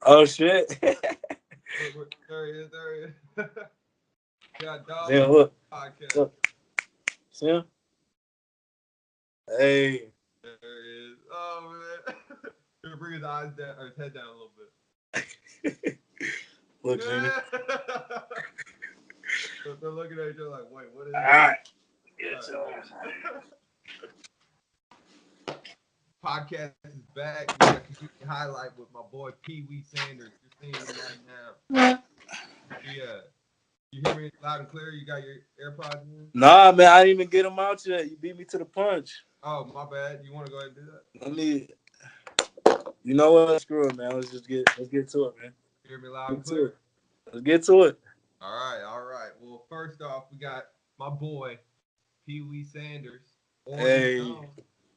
Oh shit. There he is. There he is. Got dog Damn, look, podcast. look. See him? Hey. There he is. Oh man. Gonna bring his eyes down or his head down a little bit. Look, Junior. They're looking at each other like, wait, what is All it? right. Get your ass. Podcast is back. We got a community highlight with my boy Pwee Sanders. You're seeing him right now. Yeah. You hear me loud and clear? You got your AirPods in? Nah, man, I didn't even get him out yet. You beat me to the punch. Oh, my bad. You want to go ahead and do that? Let me. You know what? Screw it, man. Let's get to it, man. You hear me loud and clear? Let's get to it. All right. Well, first off, we got my boy Pwee Sanders. Hey.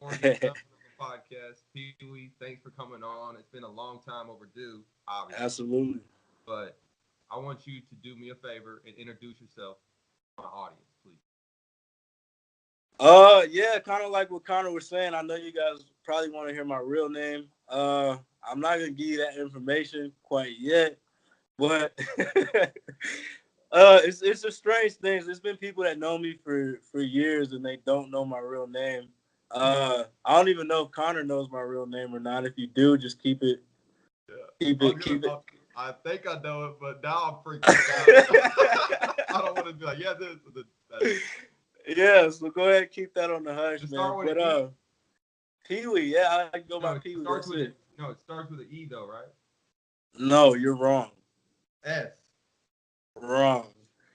Orange Zone podcast. Pwee, thanks for coming on. It's been a long time overdue, obviously. Absolutely. But I want you to do me a favor and introduce yourself to my audience, please. Yeah, kind of like what Connor was saying. I know you guys probably want to hear my real name. I'm not gonna give you that information quite yet, but it's a strange thing. There's been people that know me for years and they don't know my real name. I don't even know if Connor knows my real name or not. If you do, just keep it. Yeah. Keep it. I think I know it, but now I'm freaking out. I don't want to be like, yeah, this. Yeah, so go ahead and keep that on the hush, Just man. But Pwee, yeah, I like to go by Pwee. It starts with an E though, right? No, you're wrong. S. Wrong.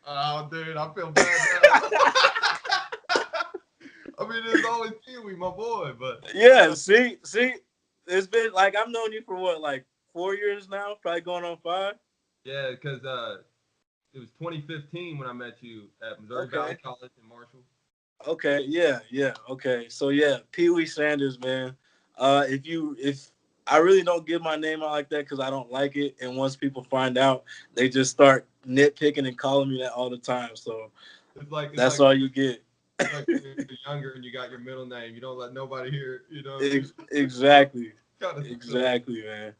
Oh, dude, I feel bad now. I mean, there's always Pwee, my boy, but yeah, see, it's been like I've known you for what, like 4 years now, probably going on 5. Yeah, because it was 2015 when I met you at Missouri Valley College in Marshall. Okay, yeah, okay. So yeah, Pwee Sanders, man. If I really don't give my name out like that because I don't like it, and once people find out, they just start nitpicking and calling me that all the time. So that's all you get. It's like when you're younger and you got your middle name, you don't let nobody hear, you know. Exactly. Exactly, man.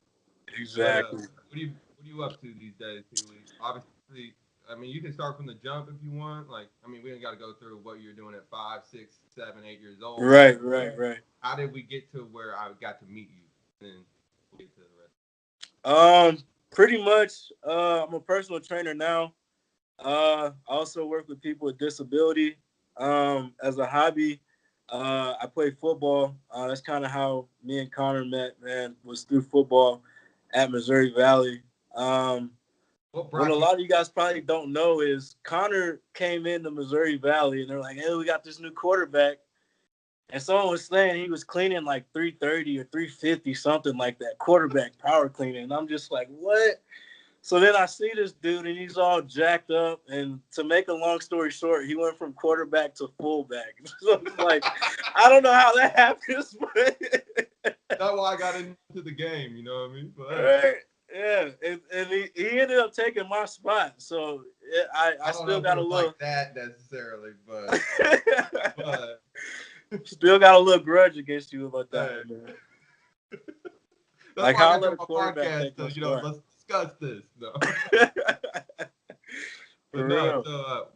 Exactly. What are you up to these days, Pwee? Obviously, I mean, you can start from the jump if you want. Like, I mean, we ain't got to go through what you're doing at 5, 6, 7, 8 years old. Right. How did we get to where I got to meet you? And we'll get to the rest. Pretty much. I'm a personal trainer now. I also work with people with disability. As a hobby, I play football. That's kind of how me and Connor met, man, was through football at Missouri Valley. What a lot of you guys probably don't know is Connor came into Missouri Valley and they're like, hey, we got this new quarterback. And someone was saying he was cleaning like 330 or 350, something like that, quarterback power cleaning. And I'm just like, what? So then I see this dude and he's all jacked up. And to make a long story short, he went from quarterback to fullback. So it's like, I don't know how that happens, but that's why I got into the game, you know what I mean? But, right. Yeah, and he ended up taking my spot. So I still got a little like that necessarily, but still got a little grudge against you about that, man. That's like how I let a quarterback take my spot. Let's discuss this. No. But no, so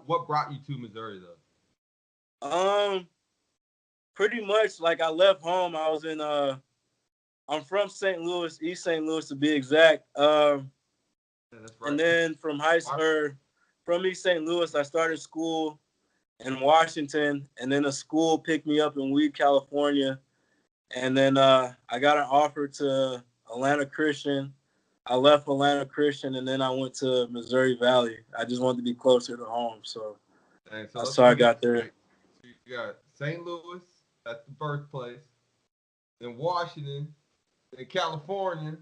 what brought you to Missouri though? Pretty much like I left home. I was in I'm from St. Louis, East St. Louis to be exact. Yeah, that's right. And then from East St. Louis, I started school in Washington, and then a school picked me up in Weed, California. And then I got an offer to Atlanta Christian. I left Atlanta Christian, and then I went to Missouri Valley. I just wanted to be closer to home, so that's how I got there. So you got St. Louis, that's the birthplace. Then Washington, then California,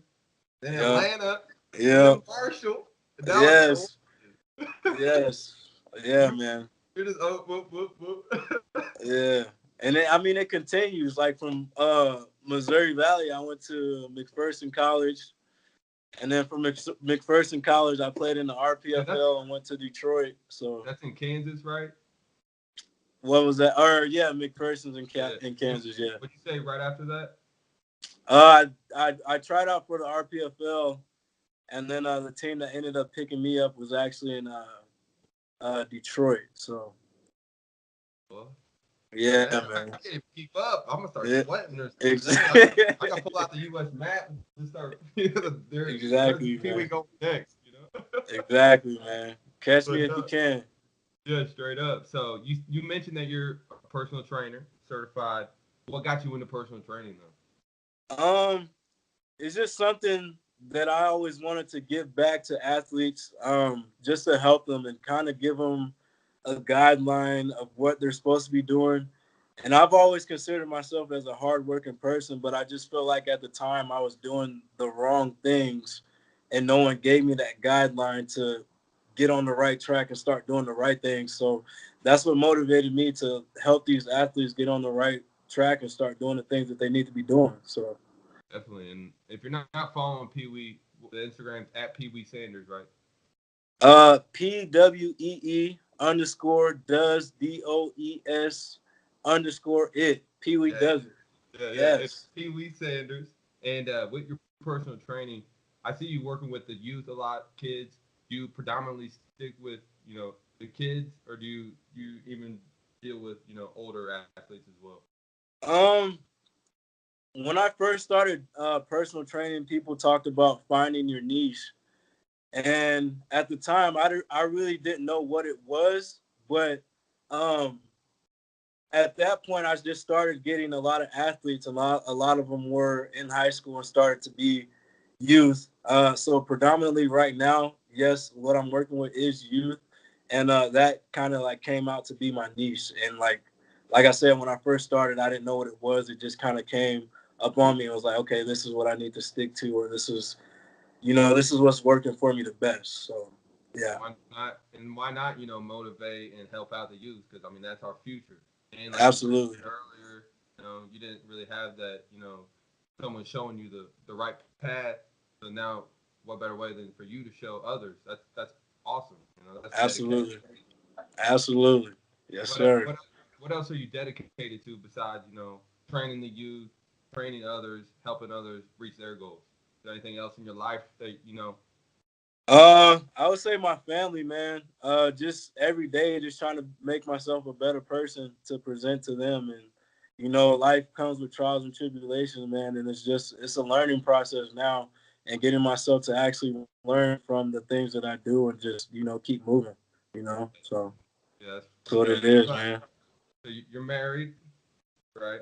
then Atlanta, then Marshall. Yes. Yes. Yeah, man. You're just whoop. Yeah. And then, I mean, it continues. Like from Missouri Valley, I went to McPherson College. And then from McPherson College, I played in the RPFL and went to Detroit. So that's in Kansas, right? What was that? McPherson's in Kansas, yeah. What'd you say right after that? I tried out for the RPFL, and then the team that ended up picking me up was actually in Detroit. So Well, yeah, man, I man. can't even keep up. I'm gonna start Yeah, sweating or something. Dang, I got to pull exactly, out the U.S. map and start. Where's the exactly, Pee Wee man. going next? You know. Exactly, man. Catch me But if you can. yeah, straight up. So you mentioned that you're a personal trainer, certified. What got you into personal training though? Um, it's just something that I always wanted to give back to athletes, just to help them and kind of give them a guideline of what they're supposed to be doing. And I've always considered myself as a hardworking person, but I just feel like at the time I was doing the wrong things, and no one gave me that guideline to get on the right track and start doing the right things. So that's what motivated me to help these athletes get on the right track and start doing the things that they need to be doing. So Definitely. And if you're not following Pee Wee, the Instagram's at Pee Wee Sanders, right? PWEE underscore does DOES underscore it. Pee Wee Yeah, does it. yeah. It's Yes. Pee Wee Sanders. And with your personal training, I see you working with the youth a lot, kids. Do you predominantly stick with the kids, or do you even deal with older athletes as well? Um, when I first started personal training, people talked about finding your niche. And at the time, I really didn't know what it was. But um, at that point, I just started getting a lot of athletes. A lot of them were in high school and started to be youth. So predominantly right now, yes, what I'm working with is youth, and that kind of like came out to be my niche. And like I said, when I first started, I didn't know what it was. It just kind of came up on me. I was like, okay, this is what I need to stick to, or this is what's working for me the best. So yeah, Why not? And why not? Motivate and help out the youth because I mean that's our future. And like you absolutely, mentioned earlier, you didn't really have that. Someone showing you the right path. So now, what better way than for you to show others? That's awesome. That's dedication. absolutely, absolutely, yes, What sir. what else are you dedicated to besides training the youth, training others, helping others reach their goals? Is there anything else in your life that I would say my family, man. Just every day, just trying to make myself a better person to present to them, and life comes with trials and tribulations, man, and it's a learning process now, and getting myself to actually learn from the things that I do, and just keep moving, so Yeah, that's what that's it is, right. man. So you're married, right?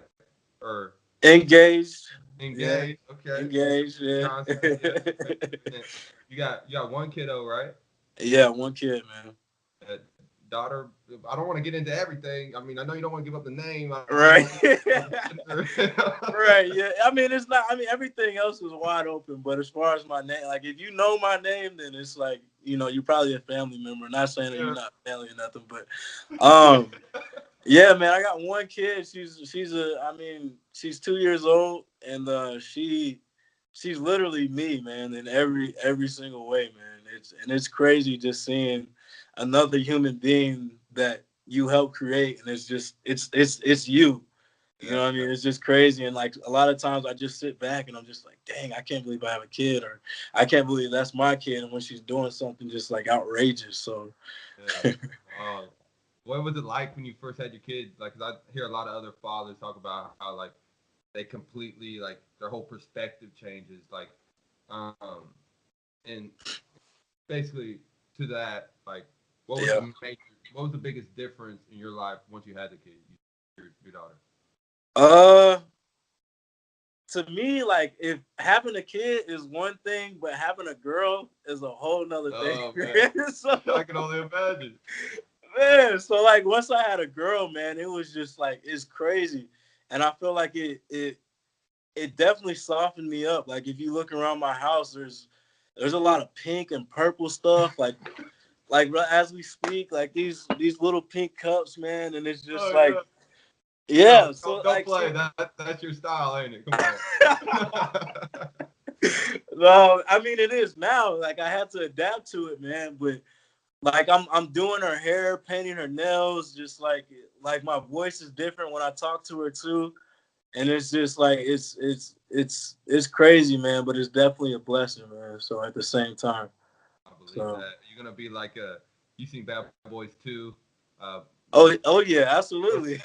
Or Engaged, yeah, engaged? Okay. engaged, yeah, Fiance, yeah. Okay. And you got one kiddo, right? yeah, one kid, man. Uh, daughter. I don't want to get into everything. I mean, I know you don't want to give up the name. I don't Right. want to. Right. Yeah. I mean, it's not. I mean, everything else is wide open. But as far as my name, like if you know my name, then it's like you're probably a family member. Not saying that you're Yeah. not family or nothing, but um, yeah, man. I got one kid. I mean, she's 2 years old, and she's literally me, man, in every single way, man. It's crazy just seeing another human being that you help create, and it's you. You know Yeah. what I mean? It's just crazy. And like a lot of times I just sit back and I'm just like, dang, I can't believe I have a kid, or I can't believe that's my kid. And when she's doing something just like outrageous. So Yeah. Uh, what was it like when you first had your kid? Like, 'cause I hear a lot of other fathers talk about how like they completely like their whole perspective changes. Like, um, and basically to that, like, what was yeah. the major, what was the biggest difference in your life once you had the kid, your daughter? Uh to me, like if having a kid is one thing, but having a girl is a whole nother thing. Oh man, So I can only imagine. man, so like once I had a girl, man, it was just like it's crazy. And I feel like it definitely softened me up. Like if you look around my house, there's a lot of pink and purple stuff. Like as we speak, like these little pink cups, man, and it's just Oh like yeah. yeah. No, So don't like play. see, That's your style, ain't it? Come on. no, I mean it is now. Like I had to adapt to it, man. But like I'm doing her hair, painting her nails, just like my voice is different when I talk to her too. and it's just like it's crazy, man. But it's definitely a blessing, man. So at the same time, I believe so that. You're gonna be like you seen Bad Boys 2, when oh oh yeah, absolutely.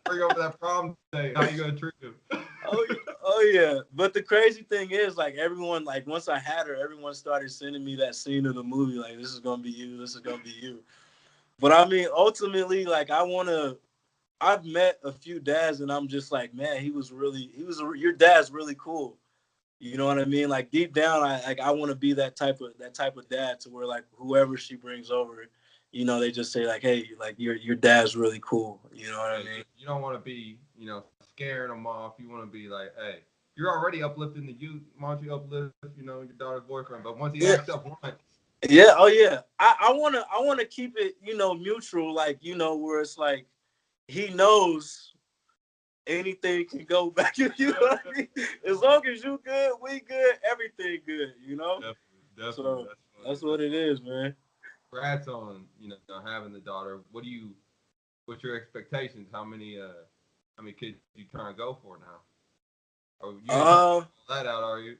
bring over that prom day. How you gonna treat him? Oh, oh yeah. But the crazy thing is, like everyone, like once I had her, everyone started sending me that scene of the movie. Like, this is gonna be you. This is gonna be you. But I mean, ultimately, like I wanna. I've met a few dads, and I'm just like, man, your dad's really cool. You know what I mean? Like deep down, I want to be that type of dad to where like whoever she brings over, they just say like, hey, like your dad's really cool. You know what I Yeah, mean? you don't want to be, scaring them off. You want to be like, hey, you're already uplifting the youth. Why don't you uplift, your daughter's boyfriend? But once he Yeah. acts up once, Yeah, oh yeah. I wanna keep it, mutual, like, where it's like he knows anything can go back. You know what I mean? As long as you good, we good, everything good. definitely, So that's funny. that's what That's it funny. is, man. Congrats on, having the daughter. What's your expectations? How many kids you trying to go for now? Or you ain't trying to Uh pull that out, are you?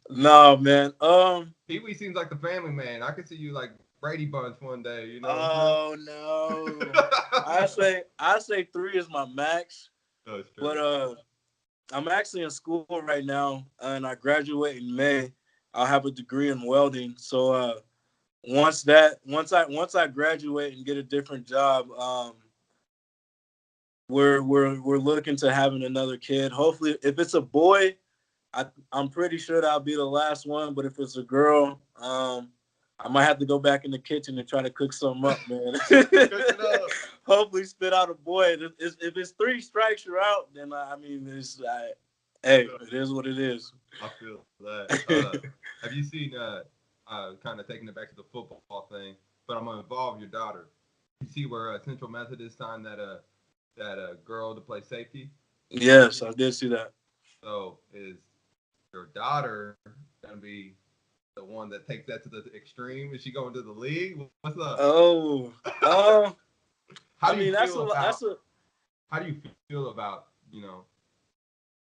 no, man. Pee Wee seems like the family man. I could see you like Brady Bunch one day. You know what I'm Oh no. I saying? say I say 3 is my max, No, it's but true. I'm actually in school right now, and I graduate in May. I'll have a degree in welding. So once I graduate and get a different job, we're looking to having another kid. Hopefully, if it's a boy, I'm pretty sure that'll be the last one. But if it's a girl, I might have to go back in the kitchen and try to cook something up, man. Cook it up. Hopefully, spit out a boy. If it's 3 strikes, you're out. Then I mean, hey, it is what it is. I feel that. Have you seen kind of taking it back to the football thing? But I'm gonna involve your daughter. You see where Central Methodist signed that girl to play safety. Yes, I did see that. So is your daughter gonna be the one that takes that to the extreme? Is she going to the league? What's up? Oh, How I do you mean, feel about that's a how do you feel about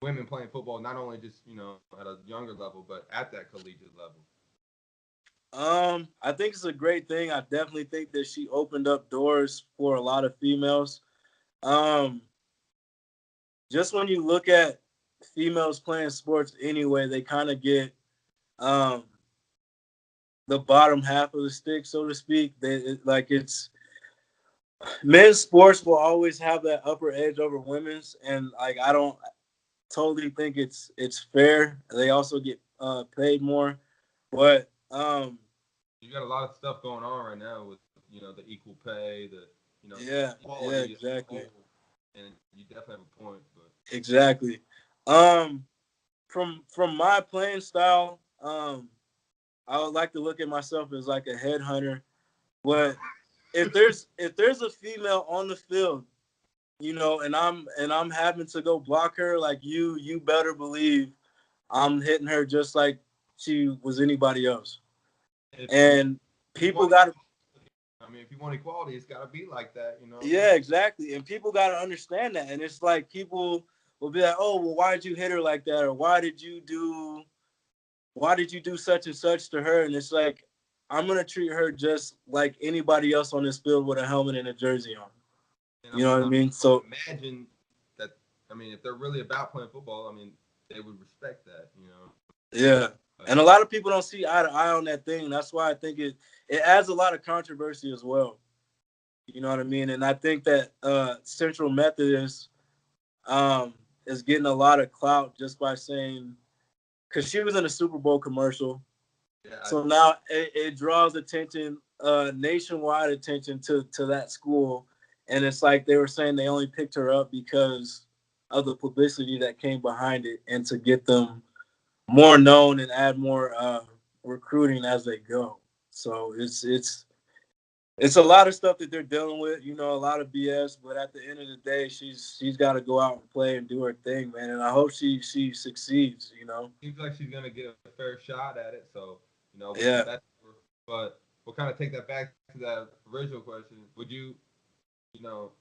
women playing football, not only just at a younger level, but at that collegiate level? I think it's a great thing. I definitely think that she opened up doors for a lot of females. Um, just when you look at females playing sports anyway, they kind of get um the bottom half of the stick, so to speak. Like it's men's sports will always have that upper edge over women's, and like I don't totally think it's fair. They also get paid more, but You got a lot of stuff going on right now with the equal pay, the yeah, yeah, equality as a exactly. whole, and you definitely have a point. But Exactly. Um, from my playing style, I would like to look at myself as like a headhunter. But if there's a female on the field, and I'm having to go block her, like you better believe I'm hitting her just like she was anybody else. if And you people want got to, I mean, if you want equality, it's got to be like that. You know what I'm saying? yeah, exactly. And people got to understand that. And it's like people will be like, oh, well, why did you hit her like that, or why did you do such and such to her? And it's like, I'm gonna treat her just like anybody else on this field with a helmet and a jersey on. And You know what I mean? I would So imagine that. I mean, if they're really about playing football, I mean, they would respect that. yeah. But And a lot of people don't see eye to eye on that thing. That's why I think it adds a lot of controversy as well. You know what I mean? And I think that Central Methodist um, is getting a lot of clout just by saying, because she was in a Super Bowl commercial. yeah, So now it draws attention, nationwide attention to that school, and it's like they were saying they only picked her up because of the publicity that came behind it, and to get them more known and add more recruiting as they go. So it's a lot of stuff that they're dealing with, a lot of BS. But at the end of the day, she's got to go out and play and do her thing, man. And I hope she succeeds. seems like she's gonna get a fair shot at it. So wish the Yeah. best for her. But we'll kind of take that back to that original question. Would you, you know,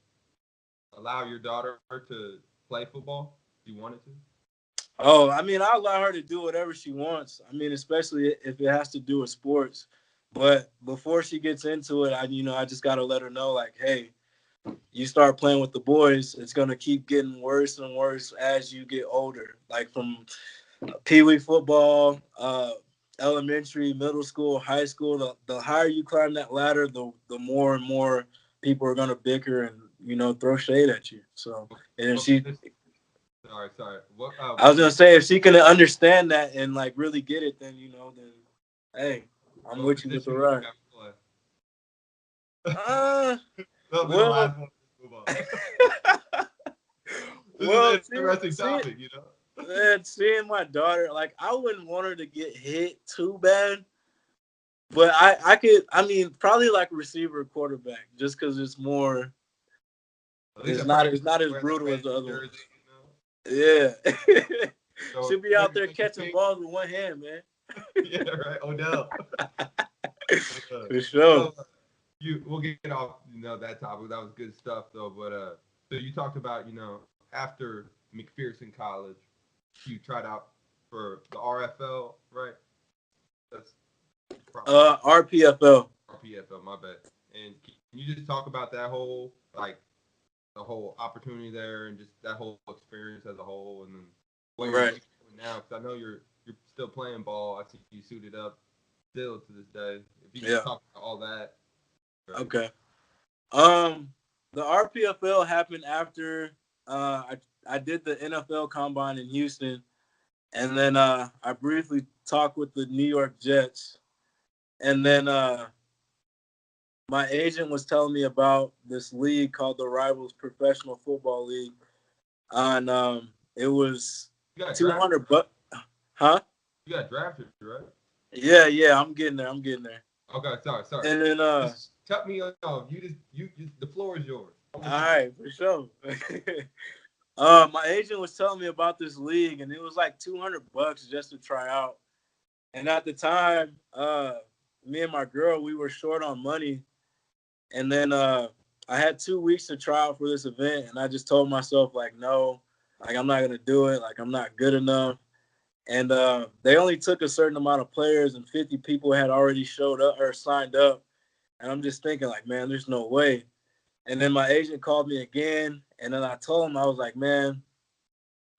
allow your daughter to play football if you wanted to? Oh, I mean, I allow her to do whatever she wants. I mean, especially if it has to do with sports. But before she gets into it, I just gotta let her know, like, hey, you start playing with the boys, it's gonna keep getting worse and worse as you get older. Like from Pee-wee football, elementary, middle school, high school. The higher you climb that ladder, the more and more people are gonna bicker and throw shade at you. So, and if What she, sorry. What I was gonna say, if she can understand that and like really get it, then hey, I'm what with you with the position would you ride. have to play? Uh, That'll be the well, last one. Move on. This is well, an interesting topic, you know. man, seeing my daughter, like I wouldn't want her to get hit too bad. But I could, I mean, probably like receiver, quarterback, just because it's more. At least It's at not practice, it's not as wear that brutal as the fancy other jersey, ones. you know. Yeah, So should be out there Mr. catching Pink, balls with one hand, man. yeah, right. Odell. For sure. So we'll get off, that topic. That was good stuff though. But so you talked about, after McPherson College, you tried out for the RFL, right? That's probably RPFL. RPFL. My bad. And can you just talk about that whole like the whole opportunity there and just that whole experience as a whole, and then what Right. you're doing now? Because I know you're still playing ball. I see you suited up still to this day. If you can just Yeah. talk about all that, right? Okay. Um, the RPFL happened after I did the NFL Combine in Houston, and then I briefly talked with the New York Jets, and then my agent was telling me about this league called the Rivals Professional Football League, and it was You got drafted, 200 right? but huh? You got drafted, right? Yeah, I'm getting there. I'm getting there. Okay, sorry. And then Just cut me off. You the floor is yours. I'm all listening. right, for sure. My agent was telling me about this league, and it was like $200 just to try out. And at the time, me and my girl, we were short on money, and then I had 2 weeks to try out for this event, and I just told myself like, no, like I'm not gonna do it. Like I'm not good enough. And they only took a certain amount of players, and 50 people had already showed up or signed up. And I'm just thinking like, man, there's no way. And then my agent called me again, and then I told him I was like, man,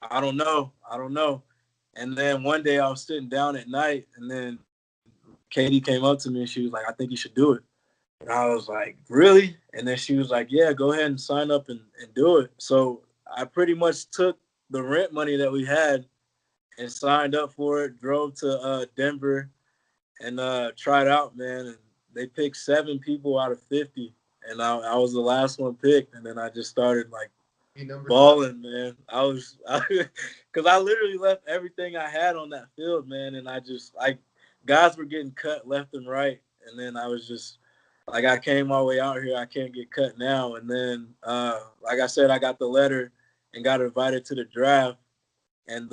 I don't know. And then one day I was sitting down at night, and then Katie came up to me and she was like, I think you should do it. And I was like, really? And then she was like, yeah, go ahead and sign up and do it. So I pretty much took the rent money that we had and signed up for it, drove to Denver and tried out, man. And they picked 7 people out of 50. And I was the last one picked. And then I just started like Hey, number seven. balling, man. Because I literally left everything I had on that field, man. And I just, like, guys were getting cut left and right. And then I was just, like, I came my way out here. I can't get cut now. And then, like I said, I got the letter and got invited to the draft. And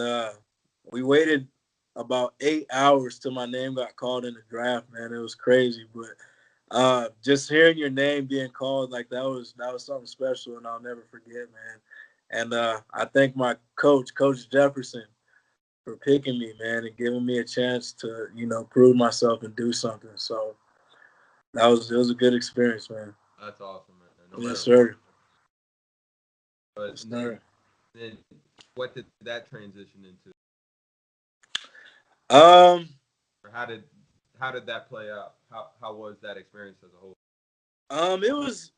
we waited about 8 hours till my name got called in the draft, man. It was crazy. But just hearing your name being called, like that was something special, and I'll never forget, man. And I thank my Coach Jefferson, for picking me, man, and giving me a chance to prove myself and do something. So it was a good experience, man. That's awesome, man. No Yes, matter what. sir. But Yes, and then sir. then what did that transition into, Um, or how did that play out? How was that experience as a whole?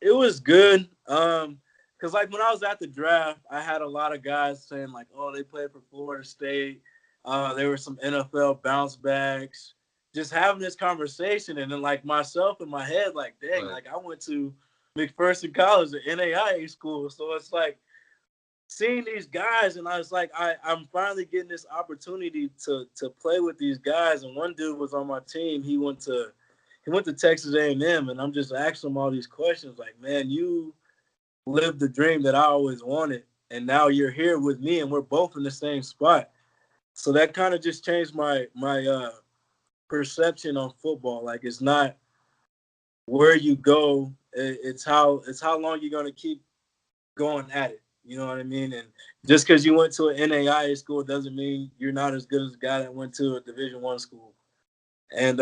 it was good. Cause like when I was at the draft, I had a lot of guys saying like, oh, they played for Florida State. There were some NFL bounce backs. Just having this conversation, and then like myself in my head, like, dang, But like I went to McPherson College, an NAIA school, so it's like seeing these guys, and I was like, I'm finally getting this opportunity to play with these guys. And one dude was on my team. He went to Texas A&M, and I'm just asking him all these questions, like, man, you lived the dream that I always wanted, and now you're here with me, and we're both in the same spot. So that kind of just changed my perception on football. Like it's not where you go, it's how long you're gonna keep going at it. You know what I mean? And just because you went to an NAIA school doesn't mean you're not as good as a guy that went to a Division I school. And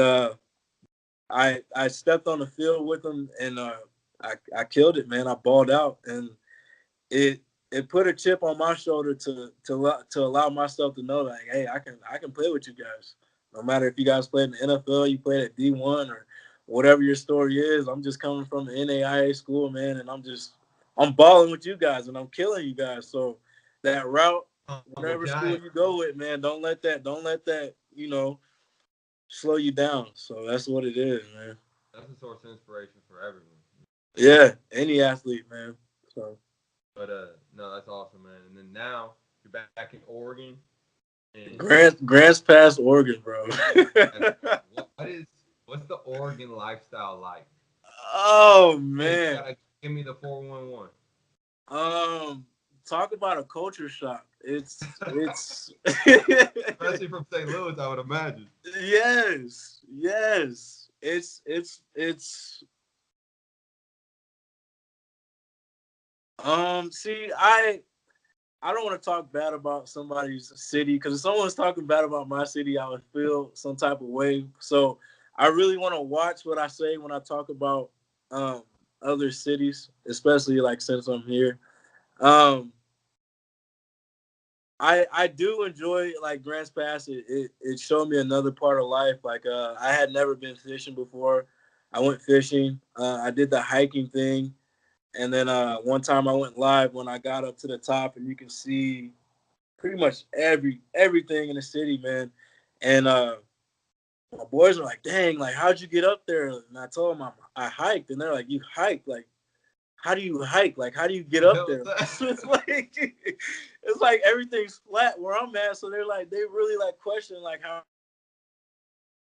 I stepped on the field with him, and I killed it, man. I balled out, and it it put a chip on my shoulder to allow myself to know like, hey, I can play with you guys. No matter if you guys played in the NFL, you played at D1 or whatever your story is. I'm just coming from an NAIA school, man, and I'm balling with you guys and I'm killing you guys. So that route, Go whatever school Giants. you go with, man, don't let that slow you down. So that's what it is, man. That's a source of inspiration for everyone. Yeah, any athlete, man. So But no, that's awesome, man. And then now you're back in Oregon, and Grants Pass, Oregon, bro. what's the Oregon lifestyle like? Oh You man. gotta give me the 411. Um, talk about a culture shock. It's Especially from St. Louis, I would imagine. yes. It's see, I don't want to talk bad about somebody's city because if someone's talking bad about my city, I would feel some type of way. So I really want to watch what I say when I talk about um other cities, especially like since I'm here. Um I do enjoy like Grants Pass. It showed me another part of life. Like I had never been fishing before. I went fishing. I did the hiking thing, and then one time I went live when I got up to the top, and you can see pretty much everything in the city, man. And my boys were like, "Dang, like how'd you get up there?" And I told them I hiked, and they're like, "You hiked? Like how do you hike? Like, how do you get What the up hell there?" is that? It's like everything's flat where I'm at. So they're like, they really like question like how.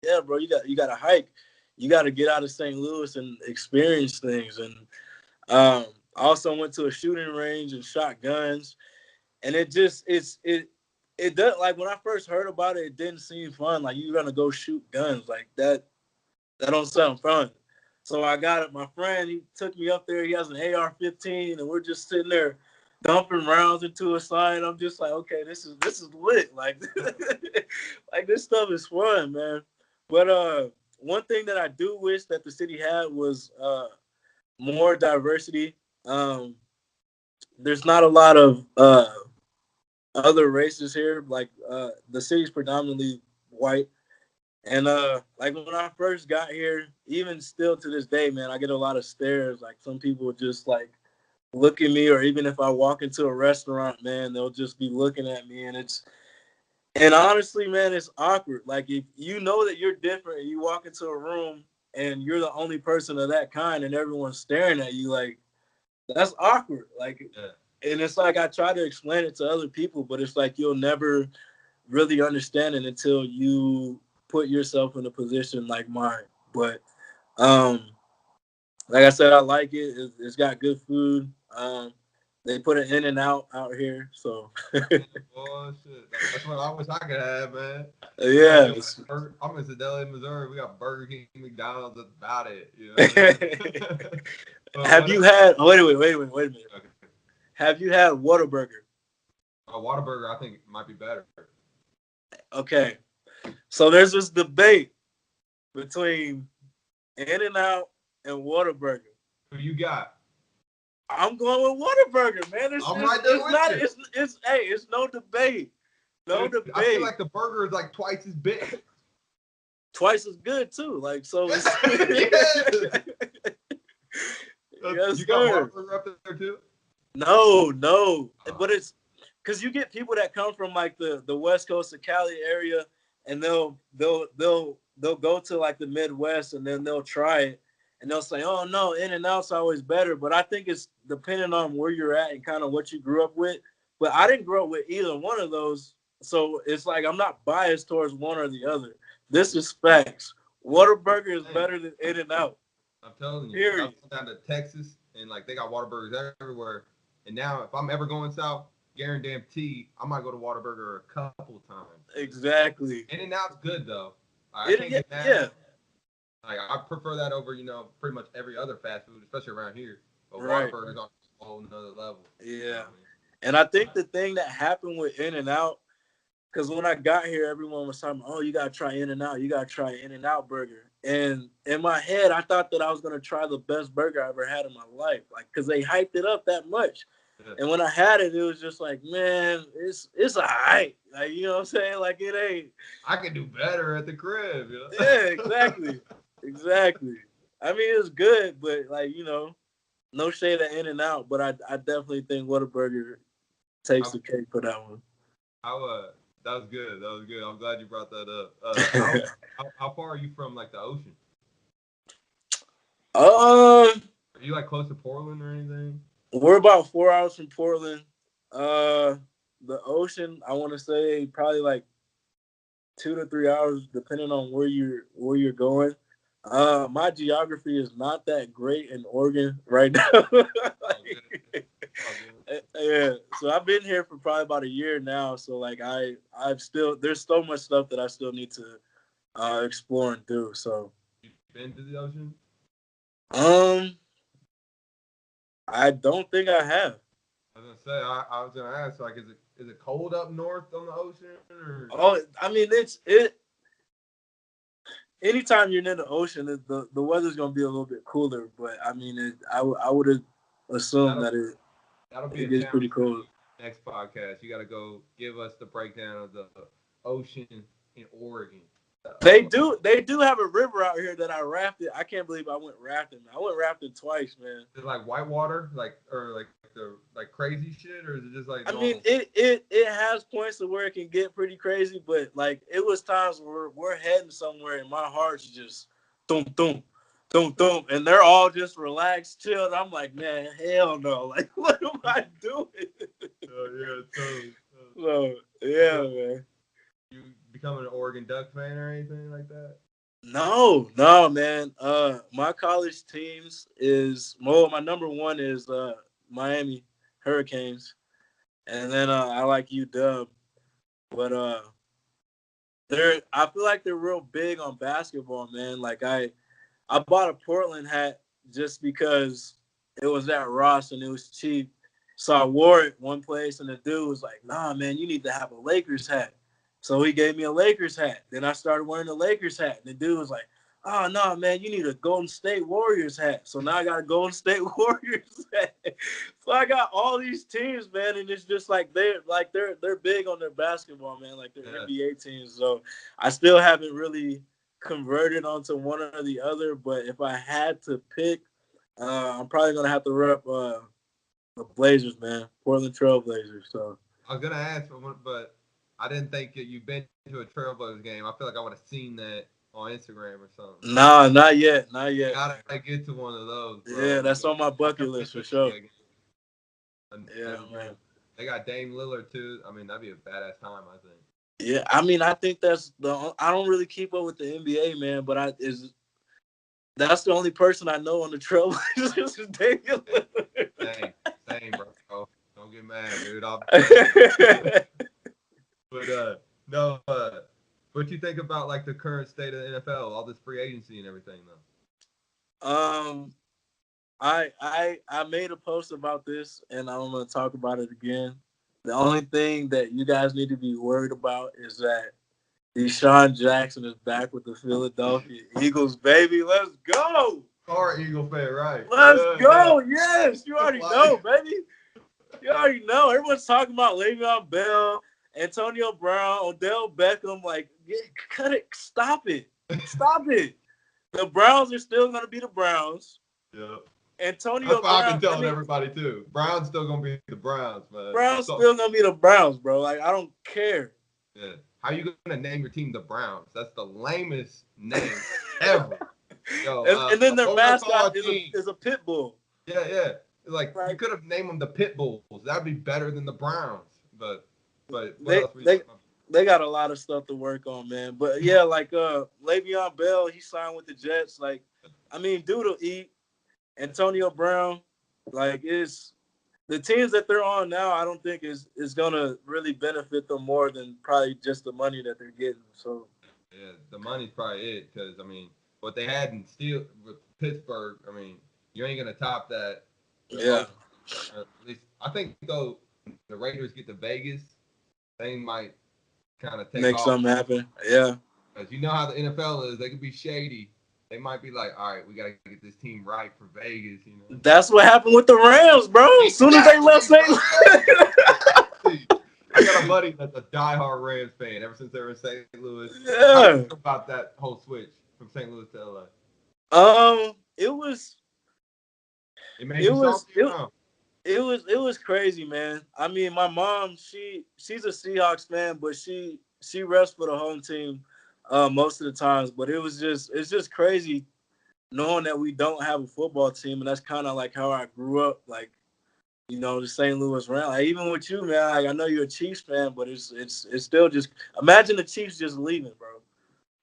Yeah, bro, you got to hike. You got to get out of St. Louis and experience things. And I also went to a shooting range and shot guns. And it does like when I first heard about it, it didn't seem fun. Like you're gonna go shoot guns like that. That don't sound fun. So I got it. My friend, he took me up there. He has an AR-15, and we're just sitting there dumping rounds into a sign. I'm just like, okay, this is lit. Like, like this stuff is fun, man. But one thing that I do wish that the city had was more diversity. Um, there's not a lot of other races here. Like the city's predominantly white. And like when I first got here, even still to this day, man, I get a lot of stares. Like some people just like look at me, or even if I walk into a restaurant, man, they'll just be looking at me, and honestly, man, it's awkward. Like if you know that you're different, and you walk into a room and you're the only person of that kind, and everyone's staring at you, like that's awkward. Like, Yeah. and it's like I try to explain it to other people, but it's like you'll never really understand it until you put yourself in a position like mine. But um, like I said, I like it. It's got good food. They put an In-N-Out out here, so Oh shit, that's what I wish I could have, man. We got yeah. good. I'm in Sedalia, Missouri. We got Burger King, McDonald's. That's about it. You know what I mean? But Have what? you had? Oh, wait a minute. Okay. Have you had Whataburger? A Whataburger, I think might be better. Okay, so there's this debate between In-N-Out and Whataburger. Who you got? I'm going with Whataburger, man. I'm right there It's with not you. it's hey, it's no debate. No Dude, I feel debate. like the burger is like twice as big. Twice as good too. Like so it's Yes. yes, You got sir. Whataburger up there too? No. Uh, But it's because you get people that come from like the West Coast of Cali area, and they'll go to like the Midwest, and then they'll try it, and they'll say, "Oh no, In-N-Out's always better." But I think it's depending on where you're at and kind of what you grew up with. But I didn't grow up with either one of those, so it's like I'm not biased towards one or the other. This is facts. Whataburger is hey, better than In-N-Out. I'm telling you, I Period. went down to Texas and like they got Whataburgers everywhere. And now if I'm ever going south, guarantee I might go to Whataburger a couple times. Exactly. In-N-Out's good though. I It can't yeah, get mad at yeah. it. Like I prefer that over, pretty much every other fast food, especially around here. But Right. Whataburgers are whole nother level. You know Yeah. what I mean? And I think the thing that happened with In and Out, because when I got here, everyone was talking, oh, you gotta try In and Out, you gotta try In and Out burger. And in my head, I thought that I was gonna try the best burger I ever had in my life, like because they hyped it up that much. Yeah. And when I had it, it was just like, man, it's alright. Like, you know what I'm saying? Like it ain't. I can do better at the crib. You Yeah, know? exactly, exactly. I mean, it's good, but like no shade at In and Out, but I definitely think Whataburger takes I, the cake for that one. that was good. That was good. I'm glad you brought that up. How far are you from like the ocean? um, Are you like close to Portland or anything? we're about 4 hours from Portland. Uh, the ocean, I want to say probably like 2 to 3 hours, depending on where you're going. My geography is not that great in Oregon right now. Oh, good. Like, Oh, good. yeah, so I've been here for probably about a year now. So like I've still there's so much stuff that I still need to explore and do. So You been to the ocean? um, I don't think I have. I was gonna say I was gonna ask like is it cold up north on the ocean or Oh, I mean it. Anytime you're near the ocean, the weather's gonna be a little bit cooler. But I mean, I would have assumed that'll that that'll be it a gets pretty challenge for cold. you next podcast. You got to go give us the breakdown of the ocean in Oregon. They do have a river out here that I rafted. I can't believe I went rafting. I went rafting twice, man. Is it like whitewater, like or like the like crazy shit, or is it just like I mean, normal? it has points to where it can get pretty crazy, but like it was times where we're heading somewhere and my heart's just thump thump thump thump, and they're all just relaxed, chilled. I'm like, man, hell no! Like, what am I doing? Oh yeah, totally. So So yeah, man. you becoming an Oregon Duck fan or anything like that? No, no, man. My college teams is well, my number one is Miami Hurricanes, and then I like UW, but I feel like they're real big on basketball, man. Like I bought a Portland hat just because it was at Ross and it was cheap. So I wore it one place and the dude was like, nah, man, you need to have a Lakers hat. So he gave me a Lakers hat. Then I started wearing the Lakers hat. And the dude was like, oh, no, man, you need a Golden State Warriors hat. So now I got a Golden State Warriors hat. So I got all these teams, man, and it's just like they're big on their basketball, man, like their Yeah. NBA teams. So I still haven't really converted onto one or the other. But if I had to pick, I'm probably gonna have to rep the Blazers, man, Portland Trail Blazers. So I was gonna ask, but I didn't think that you've been to a Trailblazers game. I feel like I would have seen that on Instagram or something. nah, not yet, not You yet. gotta get to one of those, Yeah, bro. that's on my I've bucket never been list to for an sure. NBA game. I've Yeah, never been. man. They got Dame Lillard too. I mean, that'd be a badass time. I think. Yeah, I mean, I think I don't really keep up with the NBA, man, but that's the only person I know on the Trailblazers is Damian Same, same, bro. Don't get mad, dude. Lillard. But no. What you think about like the current state of the NFL, all this free agency and everything, though? um, I made a post about this, and I'm gonna talk about it again. The only thing that you guys need to be worried about is that Deshaun Jackson is back with the Philadelphia Eagles, baby. Let's go. Car Eagle fan, right? Let's Yeah. go. Yes, you already know, baby. You already know. Everyone's talking about Le'Veon Bell, Antonio Brown, Odell Beckham. Like, cut it. Stop it. Stop it. The Browns are still going to be the Browns. Yeah. That's Antonio what I've been Brown, I telling mean, everybody too. Brown's still gonna be the Browns, man. Browns So still going to be the Browns, bro. Like, I don't care. yeah. How you gonna name your team the Browns? That's the lamest name ever. Yo, And then their go to call mascot a is a team. is a pit bull. Yeah, yeah. Like you Like, could have named them the Pit Bulls. That'd be better than the Browns. But what they else were you they talking about? they got a lot of stuff to work on, man. But yeah, like Le'Veon Bell, he signed with the Jets. Like, I mean, dude will eat. Antonio Brown, like it's the teams that they're on now. I don't think is gonna really benefit them more than probably just the money that they're getting. So Yeah, the money's probably it because I mean, what they had in Steel with Pittsburgh. I mean, you ain't gonna top that. yeah, At least I think though the Raiders get to Vegas, they might kind of take Make off. something happen. Yeah. Because you know how the NFL is, they could be shady. They might be like, all right, we gotta get this team right for Vegas, you know. That's what happened with the Rams, bro. As soon as they left St. Exactly. I got a buddy that's a diehard Rams fan ever since they were in St. Louis. How do you Yeah. feel about that whole switch from St. Louis to LA? It was It made it you was salty or no? it was crazy, man. I mean, my mom, she's a Seahawks fan, but she rests for the home team most of the times. But it's just crazy knowing that we don't have a football team, and that's kind of like how I grew up, like, you know, the St. Louis Rams. Like, even with you, man, like, I know you're a Chiefs fan, but it's still just imagine the Chiefs just leaving, bro.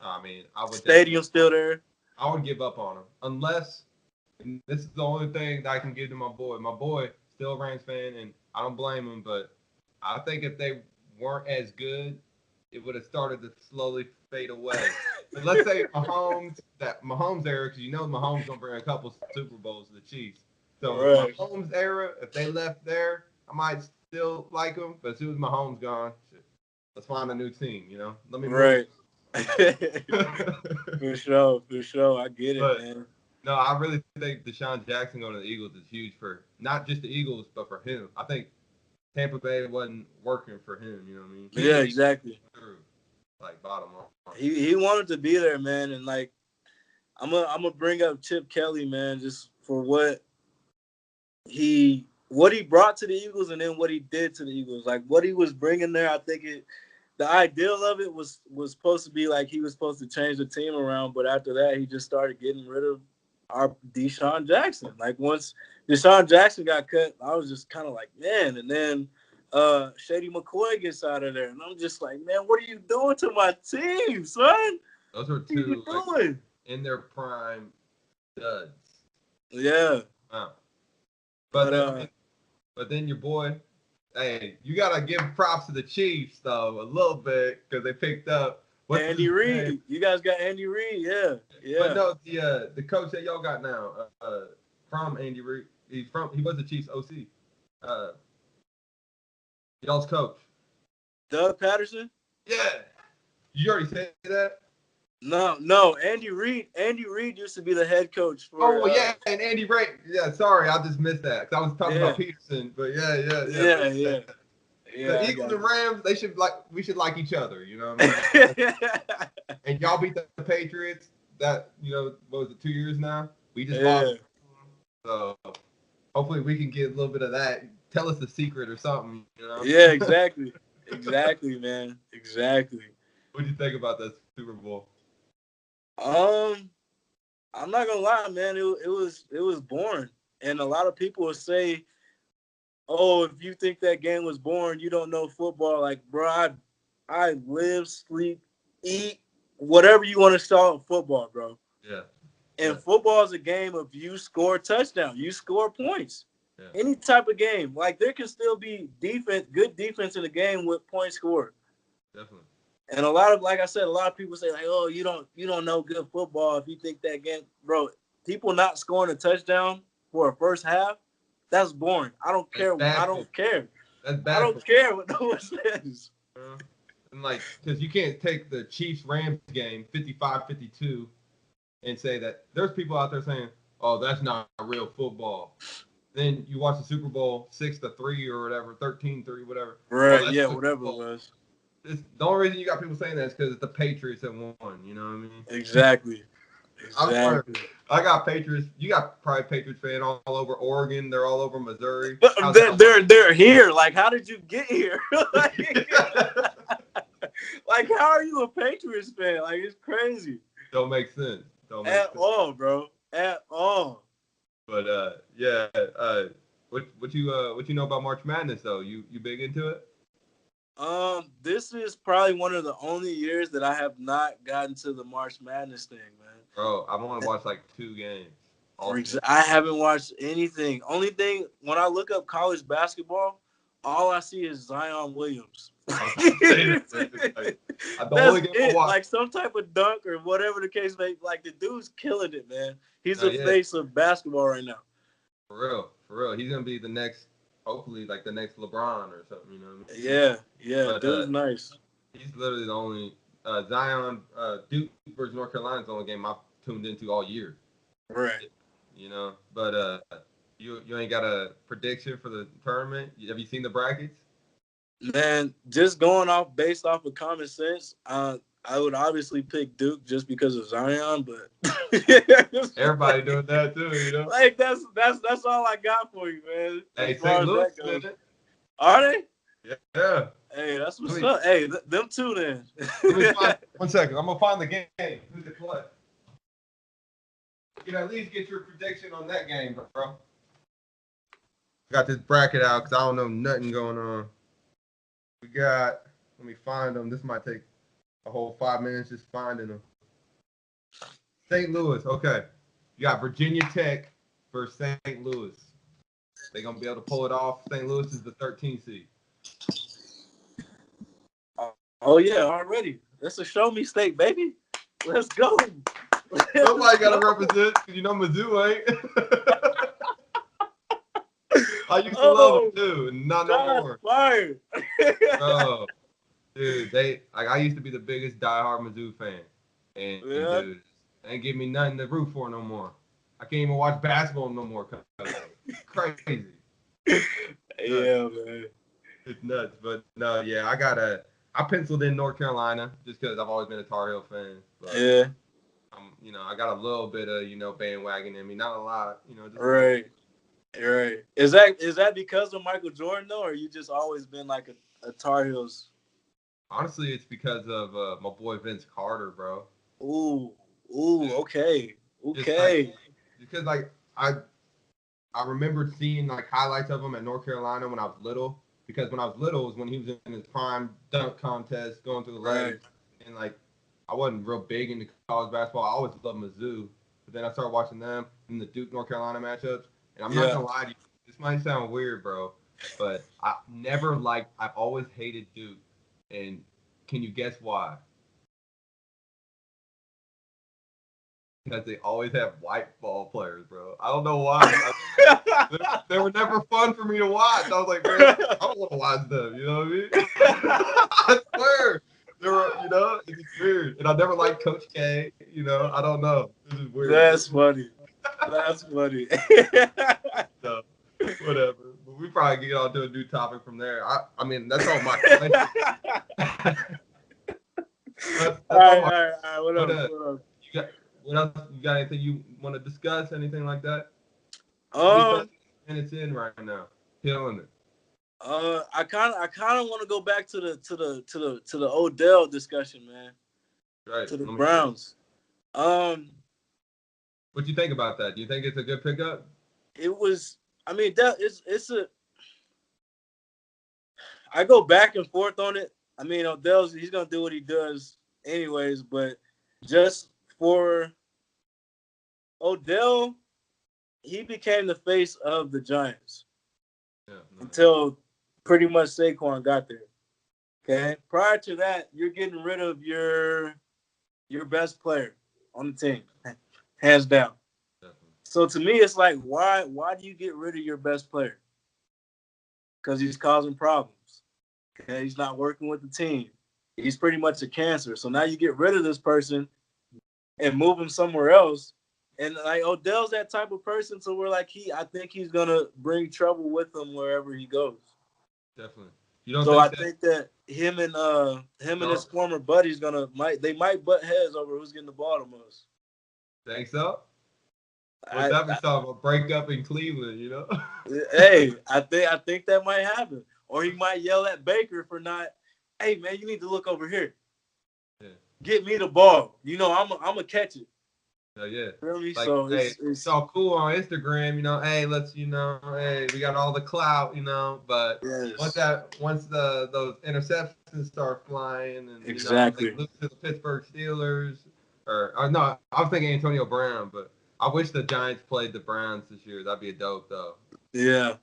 I mean, I would definitely, Stadium still there. I would give up on them unless. And this is the only thing that I can give to my boy. My boy, still a Rams fan, and I don't blame him. But I think if they weren't as good, it would have started to slowly fade away. But let's say Mahomes era, because you know Mahomes gonna bring a couple Super Bowls to the Chiefs. So Right. Mahomes era, if they left there, I might still like them. But as soon as Mahomes gone, shit, let's find a new team. You know, let me move. Right. For sure. I get it, But man. no, I really think Deshaun Jackson going to the Eagles is huge for not just the Eagles, but for him. I think Tampa Bay wasn't working for him. You know what I mean? Yeah, exactly. Through, like bottom line. He wanted to be there, man, and like I'm gonna bring up Chip Kelly, man, just for what he brought to the Eagles and then what he did to the Eagles. Like what he was bringing there, I think the ideal of it was supposed to be like he was supposed to change the team around, but after that he just started getting rid of our Deshaun Jackson. Like once Deshaun Jackson got cut, I was just kind of like, man, and then Shady McCoy gets out of there, and I'm just like, man, what are you doing to my team, son? Those are What are you two like doing? in their prime studs. Yeah, Wow. But but then, I mean, but then your boy, hey, you gotta give props to the Chiefs though a little bit because they picked up what's Andy his name? Reid, you guys got Andy Reid, yeah, But yeah. no, the coach that y'all got now from Andy Reid. He was the Chiefs OC. Uh, y'all's coach. Doug Patterson. Yeah. You already said that? No, Andy Reid used to be the head coach for. Oh, yeah, and Andy Reid. Yeah, sorry, I just missed that. 'Cause I was talking Yeah, about Peterson, but yeah. yeah. The I Eagles got and Rams, we should like each other, you know what I mean? it. And y'all beat the Patriots that, what was it, 2 years now? We just Yeah, lost. So hopefully we can get a little bit of that. Tell us the secret or something, you know? yeah, exactly, man, exactly. What do you think about that Super Bowl? Um, I'm not gonna lie, man. It was boring, and a lot of people will say, "Oh, if you think that game was boring, you don't know football." Like, bro, I live, sleep, eat, whatever you want to call football, bro. Yeah. And Yeah. football is a game of you score touchdown, you score points. Yeah. Any type of game, like there can still be good defense in the game with points scored. Definitely. And like I said, a lot of people say like, "Oh, you don't know good football if you think that game, bro." People not scoring a touchdown for a first half, that's boring. I don't That's care. bad I football. don't care. That's I bad don't football. care what no one says. And like, because you can't take the Chiefs-Rams game 55-52 and say that there's people out there saying, "Oh, that's not real football." Then you watch the Super Bowl 6-3 or whatever, 13-3, whatever. Oh, Right? that's Yeah, good whatever it football. was. The only reason you got people saying that is because it's the Patriots that won. You know what I mean? Exactly. I swear, Exactly. I got Patriots. You got probably Patriots fan all over Oregon. They're all over Missouri. But How's that they're here. Like, how did you get here? work? Like, how are you a Patriots fan? Like, it's crazy. Don't make sense. Don't make At sense. all, bro. At all. But yeah. What you know about March Madness though? You big into it? This is probably one of the only years that I have not gotten to the March Madness thing, man. Bro, I've only watched like 2 games. I haven't watched anything. Only thing when I look up college basketball, all I see is Zion Williams. That's That's only game I it. watched. Like some type of dunk or whatever the case may be. Like the dude's killing it, man. He's Oh, the yeah. face of basketball right now. For real. For real, he's gonna be the next, hopefully, like the next LeBron or something. You know what I mean? Yeah, But dude's nice. he's literally the only Zion Duke versus North Carolina's the only game I've tuned into all year. Right. You know, but you ain't got a prediction for the tournament? Have you seen the brackets? Man, just going off based off of common sense, I would obviously pick Duke just because of Zion, but Everybody doing that too, you know. like that's all I got for you, man. As Hey, far St. as Louis that in goes, it. are they? Yeah. Hey, that's Let what's me up. Hey, them two then. let me find 1 second. I'm gonna find the game. Who's it play? You can at least get your prediction on that game, bro. Got this bracket out because I don't know nothing going on. We got. Let me find them. This might take a whole 5 minutes just finding them. St. Louis. Okay. You got Virginia Tech versus St. Louis. They gonna be able to pull it off. St. Louis is the 13th seed. Oh yeah, already. That's a show me state, baby. Let's go. Somebody gotta represent. You know Mizzou ain't. I used to love them too, and not no more. Fired. Bro, dude, I used to be the biggest diehard Mizzou fan, and Yeah. dude, they ain't give me nothing to root for no more. I can't even watch basketball no more. Crazy. Yeah, man. It's nuts, but no, yeah, I penciled in North Carolina just because I've always been a Tar Heel fan. But, Yeah. I got a little bit of bandwagon in me, not a lot, just Right. Right. Is that because of Michael Jordan though, or you just always been like a Tar Heels? Honestly, it's because of my boy Vince Carter, bro. Ooh. Dude, Okay. just like Okay. because like I remember seeing like highlights of him at North Carolina when I was little. Because when I was little was when he was in his prime dunk contest, going through the Right. legs, and like I wasn't real big into college basketball. I always loved Mizzou, but then I started watching them in the Duke North Carolina matchups, and I'm not Yeah. gonna lie to you, this might sound weird, bro, but I've always hated Duke, and can you guess why? Because they always have white ball players, bro. I don't know why. They were never fun for me to watch. I was like, man, I don't want to watch them. You know what I mean? I swear. They were, it's just weird. And I never liked Coach K. I don't know. This is weird. That's funny. That's funny. So, whatever. But we probably can get on to a new topic from there. I mean, that's all my questions. That's All all right, my. all right, all right. What What, else? What else? what else? You got anything you want to discuss? Anything like that? We Um, 30 minutes in right now. Killing it. I kind of want to go back to the Odell discussion, man. Right. To the Let me hear it. Browns. Um, What do you think about that? Do you think it's a good pickup? it was. I mean, that it's a. I go back and forth on it. I mean, he's gonna do what he does anyways, but just for Odell, he became the face of the Giants Yeah. No. until pretty much Saquon got there. Okay. Prior to that, you're getting rid of your best player on the team, hands down. Definitely. So to me, it's like, why do you get rid of your best player? Because he's causing problems. Okay, he's not working with the team. He's pretty much a cancer. So now you get rid of this person and move him somewhere else. And like Odell's that type of person, so we're like I think he's gonna bring trouble with him wherever he goes. Definitely. You don't So I think that? think that him and his No. former buddies they might butt heads over who's getting the ball the most. Think so? What I, that be talking about? Break up in Cleveland. hey, I think that might happen, or he might yell at Baker for not. Hey man, you need to look over here. Yeah. Get me the ball. I'm gonna catch it. Yeah. Feel me? Like, So hey, it's it's all cool on Instagram. Hey, let's, hey, we got all the clout. But once yes, those interceptions start flying, and they exactly. lose to the Pittsburgh Steelers, or no, I was thinking Antonio Brown, but I wish the Giants played the Browns this year. That'd be a dope though. Yeah.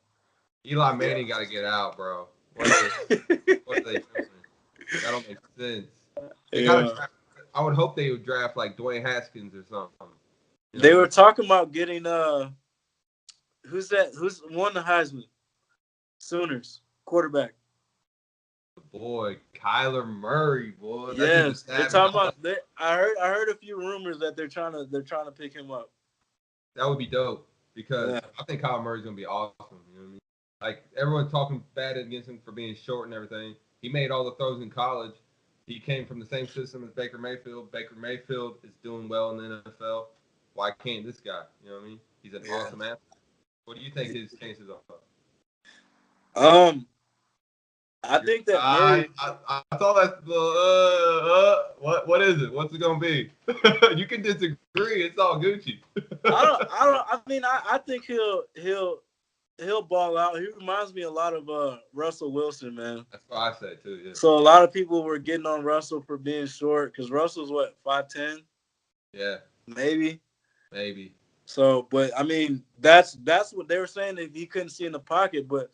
Eli Manning got to get out, bro. What are they doing? That don't make sense. They gotta Yeah. draft. I would hope they would draft like Dwayne Haskins or something. They were talking about getting Who's that? Who's won the Heisman? Sooners quarterback. Boy, Kyler Murray, boy, that dude is Yes, they're savage. talking about. I heard a few rumors that they're trying to pick him up. That would be dope because Yeah, I think Kyler Murray's gonna be awesome. You know what I mean? Like everyone's talking bad against him for being short and everything. He made all the throws in college. He came from the same system as Baker Mayfield. Baker Mayfield is doing well in the NFL. Why can't this guy? You know what I mean? He's an yeah. awesome athlete. What do you think his chances are? Um, I think that Murray. I saw that. What is it? What's it gonna be? You can disagree. It's all Gucci. I don't. I mean, I think he'll ball out. He reminds me a lot of Russell Wilson, man. That's what I said too. Yeah. So a lot of people were getting on Russell for being short because Russell's what 5'10", Yeah. maybe. Maybe. So, but I mean, that's what they were saying that he couldn't see in the pocket. But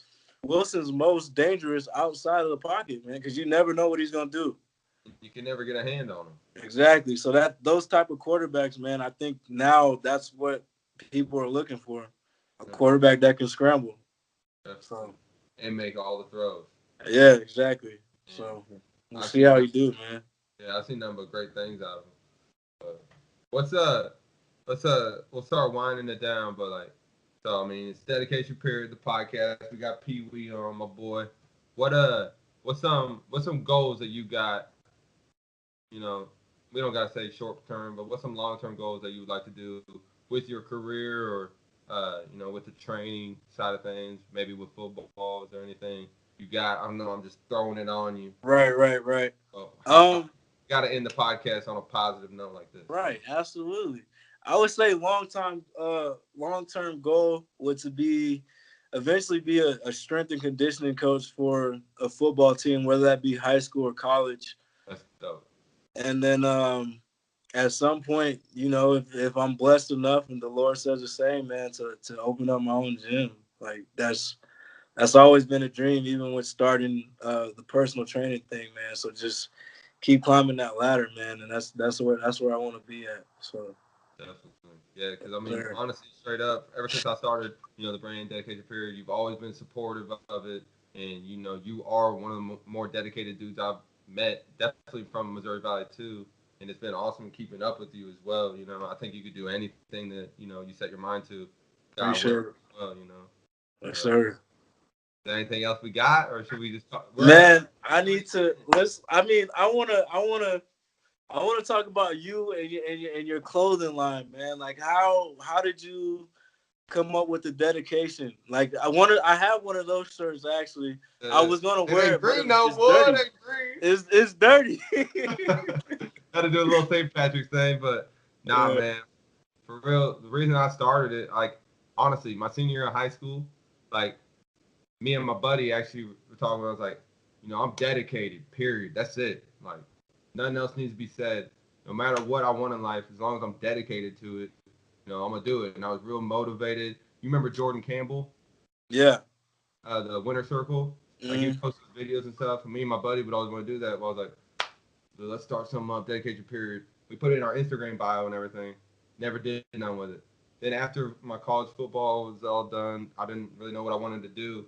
Wilson's most dangerous outside of the pocket, man, because you never know what he's gonna do. You can never get a hand on him. Exactly. So that those type of quarterbacks, man, I think now that's what people are looking for. A Yeah. quarterback that can scramble. Yeah. So And make all the throws. yeah, exactly. So And we'll I've see seen how nothing, he do, man. yeah, I've seen nothing but great things out of him. But what's we'll start winding it down, but like so I mean it's dedication period, the podcast. We got Pee Wee on, my boy. What what's some goals that you got, you know, we don't gotta say short term, but what's some long term goals that you would like to do with your career or with the training side of things, maybe with football, is there anything you got? I don't know, I'm just throwing it on you. Right. Oh, how Um, gotta end the podcast on a positive note like this. right, absolutely. I would say long term goal would to be eventually be a strength and conditioning coach for a football team, whether that be high school or college. That's dope. And then at some point, if I'm blessed enough and the Lord says the same, man, to open up my own gym. Like that's always been a dream, even with starting the personal training thing, man. So just keep climbing that ladder, man, and that's where I want to be at. So Definitely. Yeah, because I mean, sure. honestly, straight up, ever since I started, the brand dedication period, you've always been supportive of it, and you are one of the more dedicated dudes I've met, definitely from Missouri Valley too. And it's been awesome keeping up with you as well. I think you could do anything that you set your mind to. God willing, Appreciate it. as well. Yes, But sir. is there anything else we got, or should we just talk? We're at Man, I need to let's. I mean, I want to talk about you and your clothing line, man. Like how did you come up with the dedication? Like I have one of those shirts actually. I was gonna it wear ain't it, but green no it's more. dirty. It ain't green. It's dirty. Got to do a little St. Patrick's thing, but nah, Yeah. man. For real, the reason I started it, like, honestly, my senior year of high school, like, me and my buddy actually were talking about, I was like, I'm dedicated, period. That's it. Like, nothing else needs to be said. No matter what I want in life, as long as I'm dedicated to it, I'm going to do it. And I was real motivated. You remember Jordan Campbell, Yeah. the Winter Circle? Like, he Hmm. would post videos and stuff. And me and my buddy would always want to do that. But I was like, let's start something up, dedication period. We put it in our Instagram bio and everything. Never did none with it. Then after my college football was all done, I didn't really know what I wanted to do.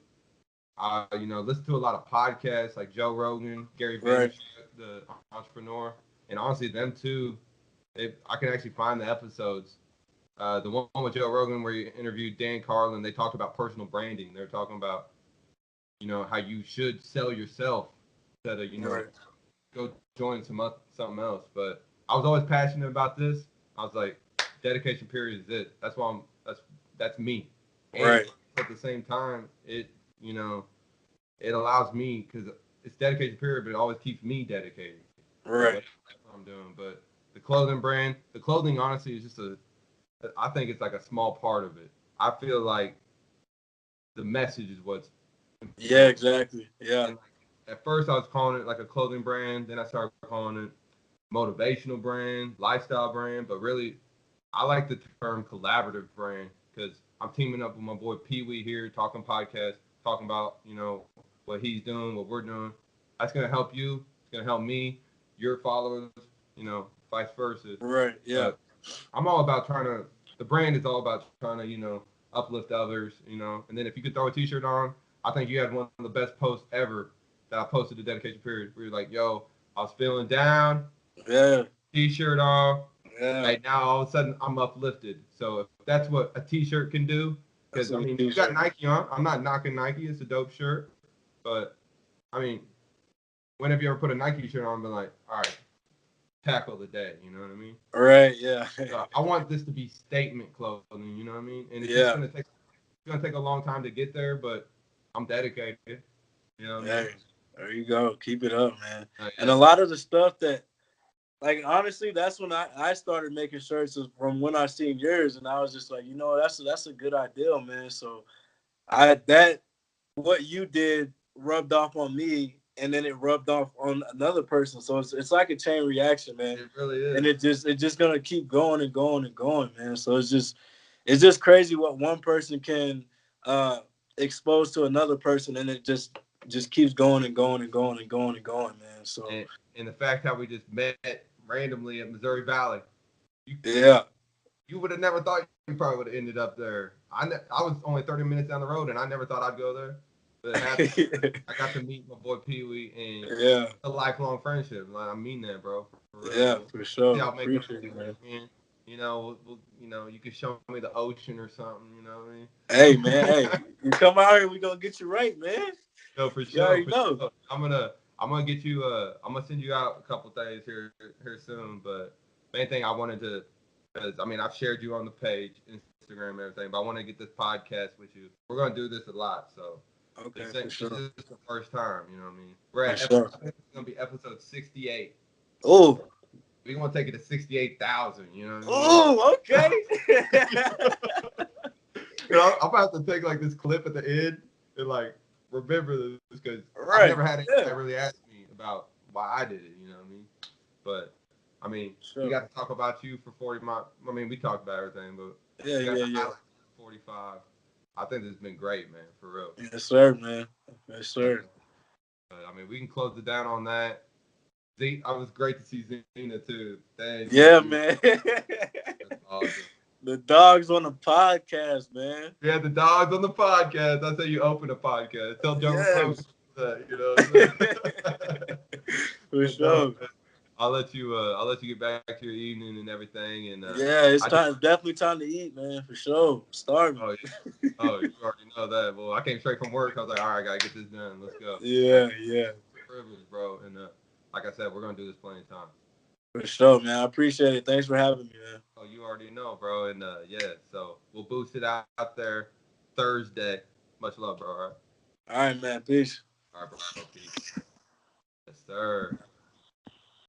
I, listened to a lot of podcasts like Joe Rogan, Gary Right. Vaynerchuk, the entrepreneur, and honestly, them two. I can actually find the episodes. The one with Joe Rogan where he interviewed Dan Carlin, they talked about personal branding. They're talking about, how you should sell yourself instead of, Right. go join something else. But I was always passionate about this. I was like, dedication period is it. That's why that's me. And Right. at the same time, it allows me because it's dedication period, but it always keeps me dedicated to Right. what I'm doing. But the clothing honestly is just I think it's like a small part of it. I feel like the message is what's Yeah. important. Exactly. Yeah. And like, at first I was calling it like a clothing brand, then I started calling it motivational brand, lifestyle brand, but really I like the term collaborative brand because I'm teaming up with my boy Pee Wee here, talking podcast, talking about what he's doing, what we're doing. That's gonna help you. It's gonna help me, your followers, vice versa. Right. Yeah. But I'm all about trying to. The brand is all about trying to uplift others, you know. And then if you could throw a T-shirt on, I think you had one of the best posts ever that I posted the dedication period. Where you're like, yo, I was feeling down, Yeah. T-shirt on. Yeah. Hey, now all of a sudden I'm uplifted. So if that's what a T-shirt can do, That's because I what a mean, you got t-shirt. Nike on. I'm not knocking Nike. It's a dope shirt, but I mean, when have you ever put a Nike shirt on and been like, all right, tackle the day? You know what I mean? Right. Yeah. So I want this to be statement clothing. You know what I mean? And it's just Yeah. gonna take a long time to get there, but I'm dedicated. You know what I mean? Hey, there you go. Keep it up, man. And a Yeah. lot of the stuff that, like, honestly, that's when I started making shirts is from when I seen yours, and I was just like, that's a good idea, man. So that what you did rubbed off on me, and then it rubbed off on another person. So it's like a chain reaction, man. It really And is. it's just gonna keep going and going and going, man. So it's just crazy what one person can expose to another person, and it just keeps going and going and going and going and going, man. So And the fact how we just met randomly at Missouri Valley, you yeah. you would have never thought you probably would have ended up there. I was only 30 minutes down the road, and I never thought I'd go there. But it happened. I got to meet my boy Pee Wee, and Yeah. a lifelong friendship. Like, I mean that, bro. For real. Yeah, for sure. See, I'll make it Appreciate it, man. again. You know, you can show me the ocean or something. You know what I mean? Hey, man. Hey, you come out here, we gonna get you right, man. No, for You sure, already for know. sure. I'm gonna get you. I'm gonna send you out a couple things here soon. But main thing I wanted to, because I mean I've shared you on the page, Instagram, and everything. But I want to get this podcast with you. We're gonna do this a lot, so Okay, this for ain't, this sure. is the first time. You know what I mean? We're For at sure. I think it's gonna be episode 68. Oh, We're gonna take it to 68,000. You know what I mean? oh, okay. You know, I'm about to take like this clip at the end and like remember this because I've Right. never had Yeah. anybody really ask me about why I did it. You know what I mean? But I mean, we Sure. got to talk about you for 40 months. I mean, we talked about everything, but Yeah, we got yeah, to yeah. highlight 45. I think this has been great, man, for real. Yes, sir, man. Yes, sir. But, I mean, we can close it down on that. Z, I was great to see Zena too. Thank Yeah, you. man. That's awesome. The dogs on the podcast, man. Yeah, the dogs on the podcast. That's how you open a podcast. Tell Joe Rogan Yes. that, you know what I'm saying? For But no, sure. man, I'll let you get back to your evening and everything. And Yeah, it's I just, time. Definitely time to eat, man. For sure. Starving. oh, oh, you already know that. Well, I came straight from work. I was like, all right, I gotta get this done. Let's go. Hey, Yeah, yeah. privilege, bro. And like I said, we're gonna do this plenty of times. For sure, man. I appreciate it. Thanks for having me, man. Oh, you already know, bro. And yeah, so we'll boost it out there Thursday. Much love, bro. All right. All right, man. Peace. All right, bro. Peace. Yes, sir.